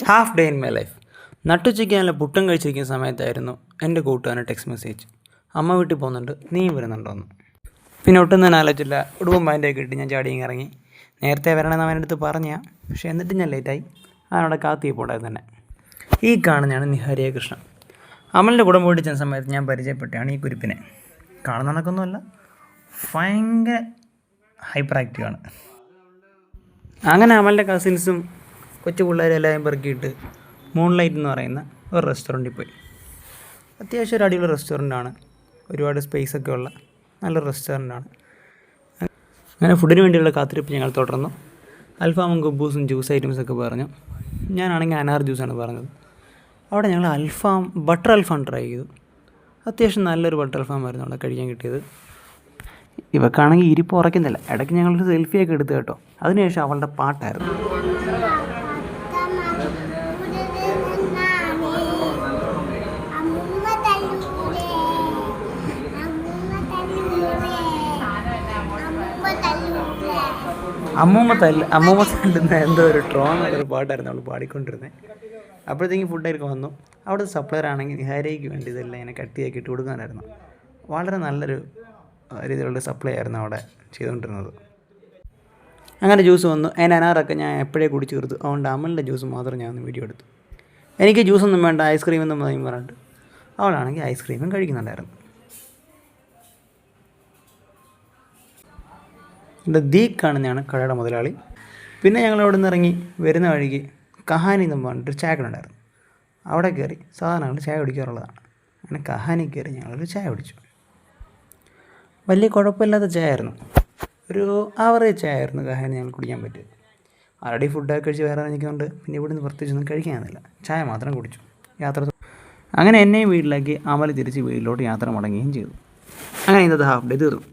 Half day in my life. നട്ടുച്ചയ്ക്ക് നല്ല പുട്ടും കഴിച്ചിരിക്കുന്ന സമയത്തായിരുന്നു എൻ്റെ കൂട്ടുകാരൻ്റെ ടെക്സ്റ്റ് മെസ്സേജ്. അമ്മ വീട്ടിൽ പോകുന്നുണ്ട്, നീയും വരുന്നുണ്ടോയെന്ന്. പിന്നെ ഒട്ടും തന്നെ ആലോചിച്ചില്ല, ഉടുമ്പും പാൻ്റൊക്കെ ഇട്ട് ഞാൻ ചാടിയും ഇറങ്ങി. നേരത്തെ വരണമെന്ന് അവൻ്റെ അടുത്ത് പറഞ്ഞാൽ, പക്ഷേ എന്നിട്ട് ഞാൻ ലേറ്റായി. അവനവിടെ കാത്തിരിപ്പുണ്ടായിരുന്നു തന്നെ. ഈ കാണുന്നതാണ് നിഹാരിയ കൃഷ്ണൻ. അമലിൻ്റെ കൂടെ പോയിട്ട് ചെന്ന സമയത്ത് ഞാൻ പരിചയപ്പെട്ടാണ് ഈ കുരിപ്പിനെ. കാണുന്ന കണക്കൊന്നുമല്ല, ഭയങ്കര ഹൈപ്പർ ആക്റ്റീവാണ്. അങ്ങനെ അമലിൻ്റെ കസിൻസും കൊച്ചു പിള്ളേരും എല്ലാവരും പെറുക്കിയിട്ട് മൂൺലൈറ്റ് എന്ന് പറയുന്ന ഒരു റെസ്റ്റോറൻറ്റിൽ പോയി. അത്യാവശ്യം ഒരു അടിപൊളി റെസ്റ്റോറൻറ്റാണ്, ഒരുപാട് സ്പേസൊക്കെ ഉള്ള നല്ലൊരു റെസ്റ്റോറൻറ്റാണ്. അങ്ങനെ ഫുഡിന് വേണ്ടിയുള്ള കാത്തിരിപ്പ് ഞങ്ങൾ തുടർന്നു. അൽഫാമും കുബൂസും ജ്യൂസ് ഐറ്റംസൊക്കെ പറഞ്ഞു. ഞാനാണെങ്കിൽ അനാർ ജ്യൂസാണ് പറഞ്ഞത്. അവിടെ ഞങ്ങൾ ബട്ടർ അൽഫാം ട്രൈ ചെയ്തു. അത്യാവശ്യം നല്ലൊരു ബട്ടർ അൽഫാമായിരുന്നു അവിടെ കഴിക്കാൻ കിട്ടിയത്. ഇവക്കാണെങ്കിൽ ഇരിപ്പ് ഉറക്കുന്നില്ല. ഇടയ്ക്ക് ഞങ്ങളൊരു സെൽഫിയൊക്കെ എടുത്തു കേട്ടോ. അതിനുശേഷം അവളുടെ പാട്ടായിരുന്നു. അമ്മൂമ്മ തല്ലുന്ന എന്തോ ഒരു ട്രോളൊരു പാട്ടായിരുന്നു അവൾ പാടിക്കൊണ്ടിരുന്നത്. അപ്പോഴത്തേക്കും ഫുഡൊക്കെ വന്നു. അവിടുത്തെ സപ്ലയർ ആണെങ്കിൽ നിഹാരിയയ്ക്ക് വേണ്ടി ഇതെല്ലാം ഇങ്ങനെ കട്ടിയാക്കി ഇട്ട് കൊടുക്കാനായിരുന്നു. വളരെ നല്ലൊരു രീതിയിലുള്ള സപ്ലൈ ആയിരുന്നു അവിടെ ചെയ്തുകൊണ്ടിരുന്നത്. അങ്ങനെ ജ്യൂസ് വന്നു. അതിൻ്റെ അനാറൊക്കെ ഞാൻ എപ്പോഴേ കുടിച്ച് തീർത്തു. അതുകൊണ്ട് അമലിൻ്റെ ജ്യൂസ് മാത്രം ഞാൻ ഒന്ന് വീഡിയോ എടുത്തു. എനിക്ക് ജ്യൂസൊന്നും വേണ്ട, ഐസ്ക്രീമൊന്നും മതി പറഞ്ഞിട്ട് അവളാണെങ്കിൽ ഐസ്ക്രീമും കഴിക്കുന്നുണ്ടായിരുന്നു. എൻ്റെ ദീക് കാണുന്നതാണ് കടയുടെ മുതലാളി. പിന്നെ ഞങ്ങൾ അവിടെ നിന്ന് ഇറങ്ങി വരുന്ന വഴിക്ക് കഹാനി എന്ന് പറഞ്ഞിട്ടൊരു ചായക്കടയുണ്ടായിരുന്നു. അവിടെ കയറി സാധാരണ ഞങ്ങൾ ചായ കുടിക്കാറുള്ളതാണ്. അങ്ങനെ കഹാനി കയറി ഞങ്ങളൊരു ചായ കുടിച്ചു. വലിയ കുഴപ്പമില്ലാത്ത ചായ ആയിരുന്നു, ഒരു ആവറേജ് ചായ ആയിരുന്നു കഹാനി ഞങ്ങൾ കുടിക്കാൻ പറ്റിയത്. ആൾറെഡി ഫുഡൊക്കെ കഴിച്ച് വേറെ ഇറങ്ങിക്കൊണ്ട് പിന്നെ ഇവിടുന്ന് പ്രത്യേകിച്ചൊന്നും കഴിക്കാനില്ല, ചായ മാത്രം കുടിച്ചു. അങ്ങനെ എന്നെയും വീട്ടിലാക്കി അമൽ തിരിച്ച് വീട്ടിലോട്ട് യാത്ര മടങ്ങുകയും ചെയ്തു. അങ്ങനെ ഇന്നത്തെ ഹാഫ് ഡേ തീർന്നു.